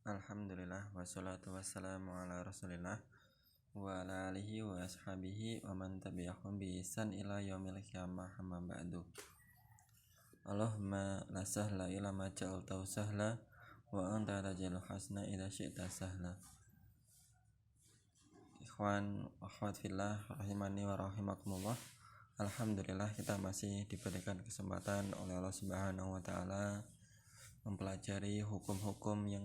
Alhamdulillah wassalatu wassalamu ala rasulillah wa ala alihi wa ashabihi wa man tabi'ahum bi ihsan ila yaumil qiyamah amma ba'du. Allahumma la sahla illa ma ja'altahu sahla wa anta taj'alul hasna idza syi'ta sahla. Ikhwan akhwat fillah rahimani wa rahimakumullah. Alhamdulillah kita masih diberikan kesempatan oleh Allah Subhanahu wa taala mempelajari hukum-hukum yang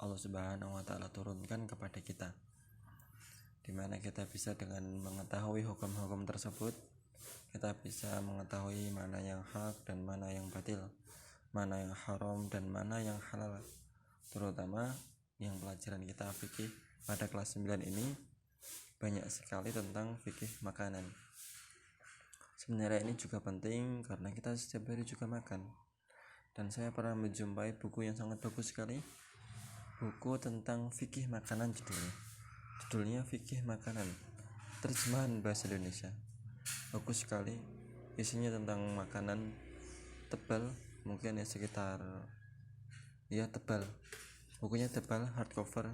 Allah Subhanahu wa taala turunkan kepada kita, di mana kita bisa dengan mengetahui hukum-hukum tersebut kita bisa mengetahui mana yang hak dan mana yang batil, mana yang haram dan mana yang halal. Terutama yang pelajaran kita fikih pada kelas 9 ini banyak sekali tentang fikih makanan. Sebenarnya ini juga penting karena kita setiap hari juga makan. Dan saya pernah menjumpai buku yang sangat bagus sekali, buku tentang fikih makanan judulnya fikih makanan, terjemahan bahasa Indonesia. Bagus sekali, isinya tentang makanan, tebal, mungkin ya sekitar tebal, bukunya tebal, hardcover,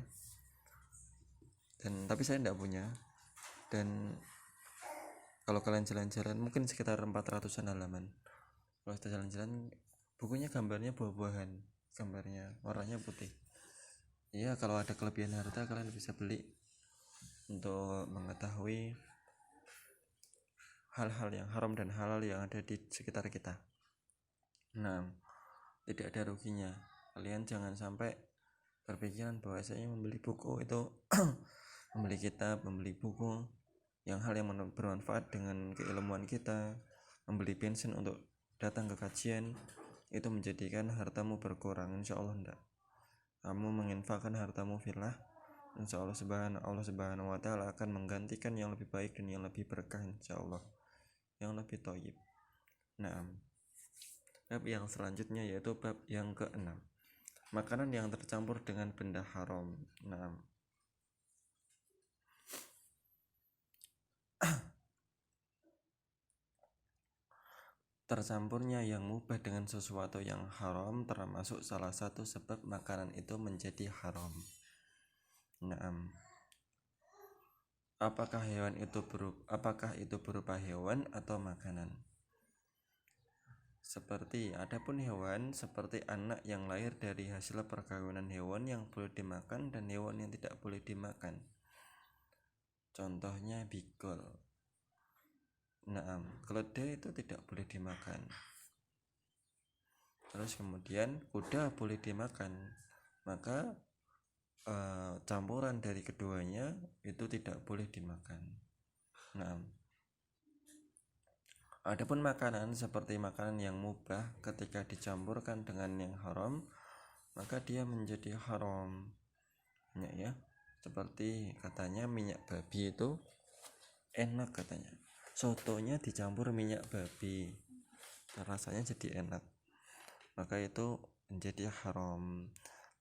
dan tapi saya tidak punya. Dan kalau kalian jalan-jalan mungkin sekitar 400-an halaman. Kalau kita jalan-jalan, bukunya gambarnya buah-buahan, gambarnya warnanya putih. Ya, kalau ada kelebihan harta kalian bisa beli untuk mengetahui hal-hal yang haram dan halal yang ada di sekitar kita. Nah, tidak ada ruginya. Kalian jangan sampai berpikiran bahwa saya membeli buku itu membeli kitab, membeli buku yang hal yang bermanfaat dengan keilmuan kita, membeli bensin untuk datang ke kajian itu menjadikan hartamu berkurang. Insya Allah enggak. Kamu menginfakkan hartamu fillah, insya Allah subhanahu wa ta'ala akan menggantikan yang lebih baik dan yang lebih berkah, insya Allah, yang lebih thayyib. Nah, bab yang selanjutnya yaitu bab yang ke-6, makanan yang tercampur dengan benda haram. Nah, tercampurnya yang mubah dengan sesuatu yang haram termasuk salah satu sebab makanan itu menjadi haram. Nah, apakah itu berupa hewan atau makanan? Adapun hewan seperti anak yang lahir dari hasil perkawinan hewan yang boleh dimakan dan hewan yang tidak boleh dimakan. Contohnya bigol. Nah, keledai itu tidak boleh dimakan. Terus kemudian kuda boleh dimakan. Maka campuran dari keduanya itu tidak boleh dimakan. Nah, adapun makanan seperti makanan yang mubah ketika dicampurkan dengan yang haram, maka dia menjadi haram. Ya, seperti katanya minyak babi itu enak katanya. Sotonya dicampur minyak babi, rasanya jadi enak. Maka itu menjadi haram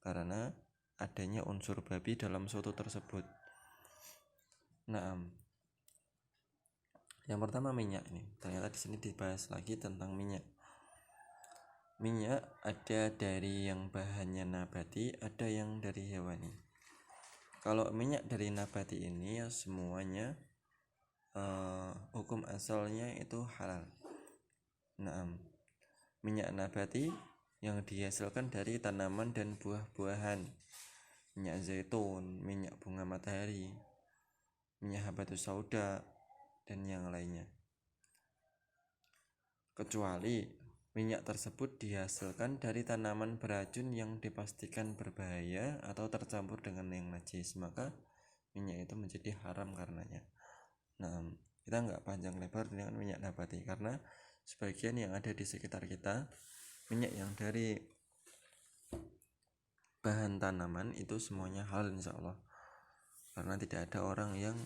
karena adanya unsur babi dalam soto tersebut. Nah, yang pertama minyak nih. Ternyata di sini dibahas lagi tentang minyak. Minyak ada dari yang bahannya nabati, ada yang dari hewani. Kalau minyak dari nabati ini ya semuanya hukum asalnya itu halal. Nah, minyak nabati yang dihasilkan dari tanaman dan buah-buahan, minyak zaitun, minyak bunga matahari, minyak habatus sauda, dan yang lainnya. Kecuali minyak tersebut dihasilkan dari tanaman beracun yang dipastikan berbahaya atau tercampur dengan yang najis, maka minyak itu menjadi haram karenanya. Nah, kita nggak panjang lebar dengan minyak nabati karena sebagian yang ada di sekitar kita, minyak yang dari bahan tanaman itu semuanya halal insya Allah, karena tidak ada orang yang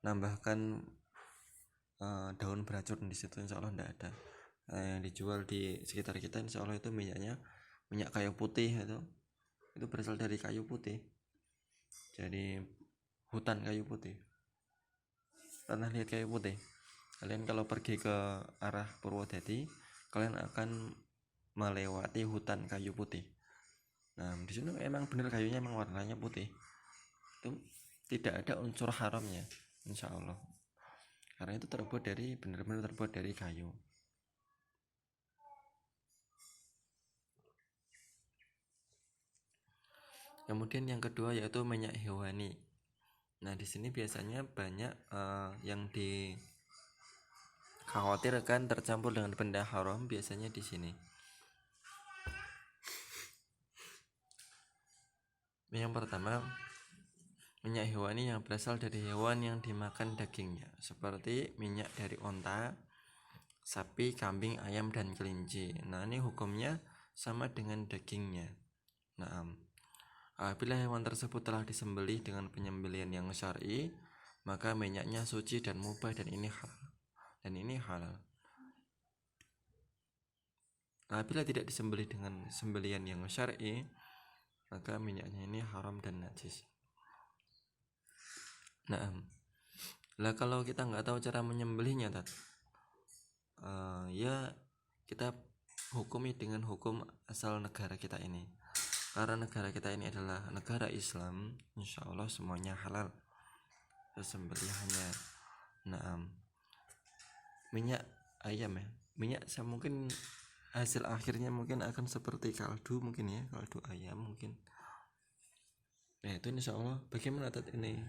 menambahkan daun beracun di situ, insya Allah tidak ada. Yang dijual di sekitar kita insya Allah itu minyaknya minyak kayu putih, itu berasal dari kayu putih, jadi hutan kayu putih. Pernah lihat kayu putih? Kalian kalau pergi ke arah Purwodadi, kalian akan melewati hutan kayu putih. Nah, di sini emang bener kayunya emang warnanya putih. Itu tidak ada unsur haramnya, insya Allah. Karena itu benar-benar terbuat dari kayu. Kemudian yang kedua yaitu minyak hewani. Nah, di sini biasanya banyak yang dikhawatirkan tercampur dengan benda haram biasanya di sini. Yang pertama, minyak hewani yang berasal dari hewan yang dimakan dagingnya, seperti minyak dari onta, sapi, kambing, ayam, dan kelinci. Nah, ini hukumnya sama dengan dagingnya. Nah, apabila hewan tersebut telah disembelih dengan penyembelihan yang syar'i, maka minyaknya suci dan mubah dan ini halal. Apabila tidak disembelih dengan sembelihan yang syar'i, maka minyaknya ini haram dan najis. Nah, lah kalau kita nggak tahu cara menyembelihnya, ya kita hukumi dengan hukum asal negara kita ini. Karena negara kita ini adalah negara Islam, insya Allah semuanya halal sembelihannya. Nah, minyak ayam ya, minyak saya mungkin hasil akhirnya mungkin akan seperti kaldu mungkin ya, kaldu ayam mungkin. Nah, itu insya Allah bagaimana ini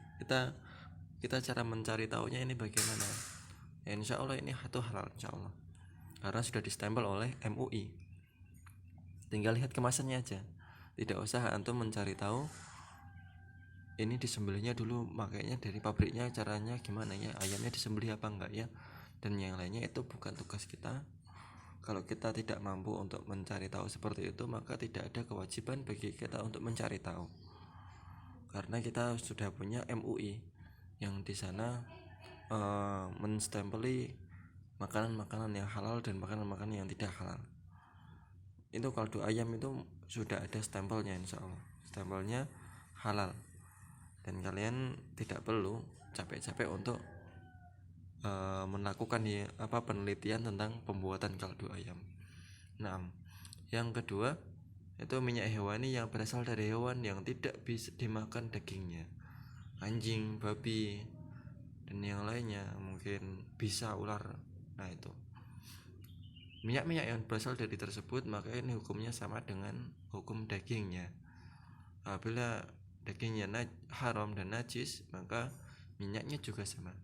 kita cara mencari taunya ini bagaimana ya, insya Allah ini itu halal insya Allah karena sudah distempel oleh MUI. Tinggal lihat kemasannya aja, tidak usah antum mencari tahu ini disembelihnya dulu makanya dari pabriknya caranya gimana ya, ayamnya disembelih apa enggak ya, dan yang lainnya itu bukan tugas kita. Kalau kita tidak mampu untuk mencari tahu seperti itu, maka tidak ada kewajiban bagi kita untuk mencari tahu. Karena kita sudah punya MUI yang di sana menstempeli makanan-makanan yang halal dan makanan-makanan yang tidak halal. Itu kaldu ayam itu sudah ada stempelnya, insya Allah stempelnya halal, dan kalian tidak perlu capek-capek untuk melakukan penelitian tentang pembuatan kaldu ayam. Nah, yang kedua itu minyak hewani yang berasal dari hewan yang tidak bisa dimakan dagingnya, anjing, babi, dan yang lainnya, mungkin bisa ular. Nah, itu minyak-minyak yang berasal dari tersebut, maka ini hukumnya sama dengan hukum dagingnya. Apabila dagingnya haram dan najis, maka minyaknya juga sama,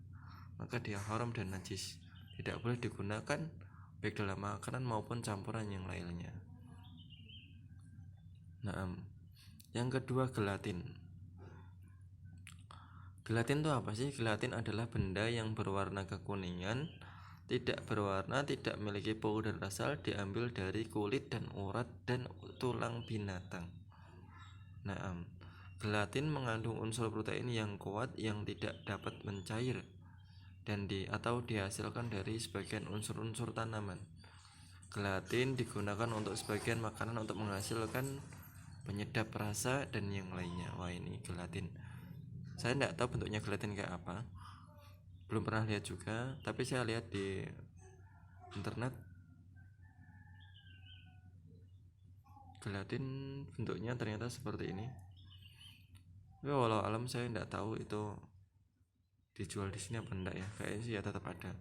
maka dia haram dan najis, tidak boleh digunakan baik dalam makanan maupun campuran yang lainnya. Nah, yang kedua gelatin. Gelatin itu apa sih? Gelatin adalah benda yang berwarna kekuningan, tidak berwarna, tidak memiliki bau dan rasa, diambil dari kulit dan urat dan tulang binatang. Nah, gelatin mengandung unsur protein yang kuat yang tidak dapat mencair dan atau dihasilkan dari sebagian unsur-unsur tanaman. Gelatin digunakan untuk sebagian makanan untuk menghasilkan penyedap rasa dan yang lainnya. Wah, ini gelatin. Saya tidak tahu bentuknya gelatin kayak apa, belum pernah lihat juga, tapi saya lihat di internet gelatin bentuknya ternyata seperti ini. Ya walau alam saya tidak tahu itu dijual di sini apa enggak ya, kayaknya sih ya tetap ada.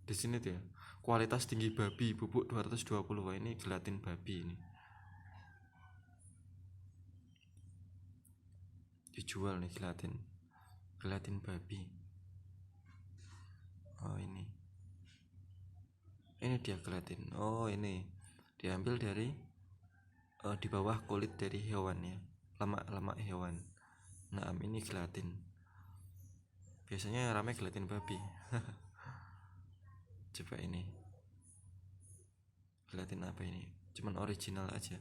Di sini tuh ya, kualitas tinggi babi bubuk 220. Wah, ini gelatin babi ini. Dijual nih gelatin babi. Oh, ini dia gelatin. Oh, ini diambil dari di bawah kulit dari hewan ya, lemak hewan. Nah, ini gelatin. Biasanya ramai gelatin babi. Coba ini gelatin apa ini, cuman original aja,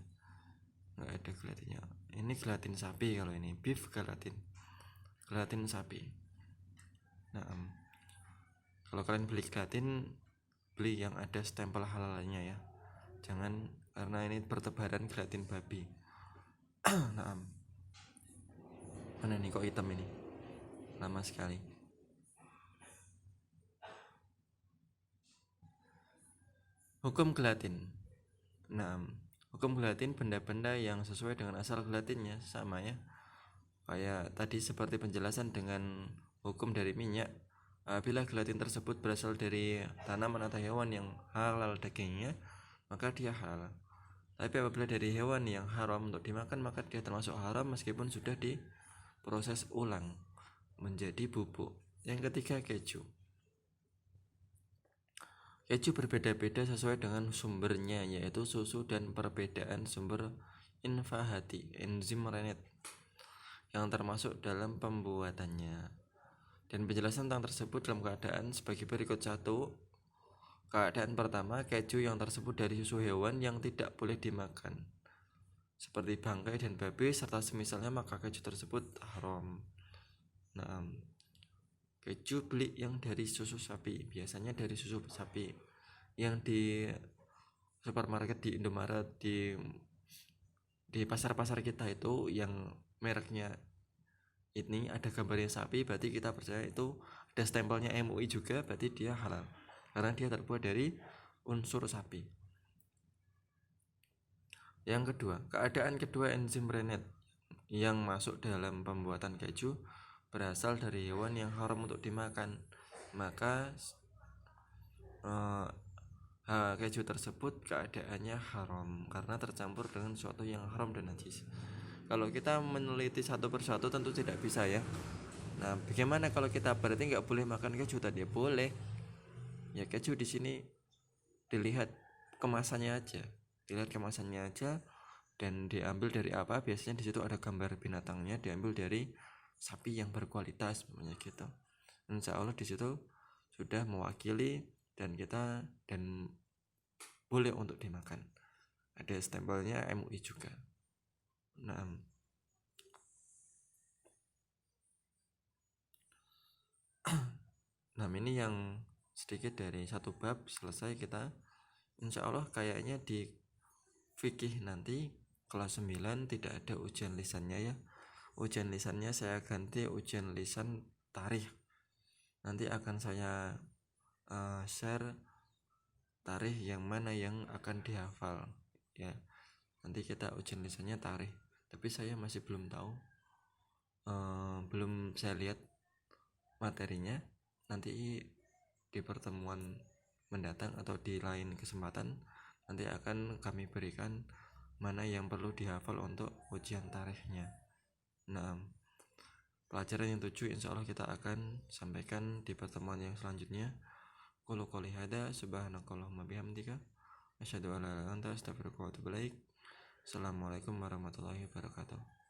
nggak ada gelatinnya. Ini gelatin sapi, kalau ini beef gelatin sapi. Nah, kalau kalian beli gelatin, beli yang ada stempel halalnya ya, jangan karena ini bertebaran gelatin babi. Nah, mana nih kok hitam ini, lama sekali. Hukum gelatin. Nah, Hukum gelatin benda-benda yang sesuai dengan asal gelatinnya sama ya. Kayak tadi seperti penjelasan dengan hukum dari minyak. Apabila gelatin tersebut berasal dari tanaman atau hewan yang halal dagingnya, maka dia halal. Tapi apabila dari hewan yang haram untuk dimakan, maka dia termasuk haram meskipun sudah diproses ulang menjadi bubuk. Yang ketiga, keju. Keju berbeda-beda sesuai dengan sumbernya, yaitu susu dan perbedaan sumber infahati, enzim rennet yang termasuk dalam pembuatannya. Dan penjelasan tentang tersebut dalam keadaan sebagai berikut. 1. Keadaan pertama, keju yang tersebut dari susu hewan yang tidak boleh dimakan, seperti bangkai dan babi serta semisalnya, maka keju tersebut haram. Nah, keju beli yang dari susu sapi, biasanya dari susu sapi yang di supermarket, di Indomaret, di pasar-pasar kita itu yang mereknya ini ada gambarnya sapi, berarti kita percaya itu ada stempelnya MUI juga, berarti dia halal karena dia terbuat dari unsur sapi. Yang kedua, keadaan kedua, enzim rennet yang masuk dalam pembuatan keju berasal dari hewan yang haram untuk dimakan, maka keju tersebut keadaannya haram karena tercampur dengan sesuatu yang haram dan najis. Kalau kita meneliti satu persatu tentu tidak bisa ya. Nah, bagaimana kalau kita berarti nggak boleh makan keju tadi? Boleh. Ya, keju di sini dilihat kemasannya aja, dan diambil dari apa? Biasanya di situ ada gambar binatangnya, diambil dari sapi yang berkualitas, namanya gitu. Insya Allah di situ sudah mewakili dan boleh untuk dimakan. Ada stempelnya MUI juga. Nah, ini yang sedikit dari satu bab selesai kita. Insya Allah kayaknya di fikih nanti kelas 9 tidak ada ujian lisannya ya. Ujian lisannya saya ganti ujian lisan tarikh. Nanti akan saya share tarikh yang mana yang akan dihafal ya. Nanti kita ujian lisannya tarikh, tapi saya masih belum tahu, belum saya lihat materinya. Nanti di pertemuan mendatang atau di lain kesempatan nanti akan kami berikan mana yang perlu dihafal untuk ujian tarikhnya. Nah, pelajaran yang 7 insya Allah kita akan sampaikan di pertemuan yang selanjutnya. Qul qouli hadza subhanakallahumma bihamdika asyhadu an la ilaha illa anta astaghfiruka wa atubu ilaik. Assalamualaikum warahmatullahi wabarakatuh.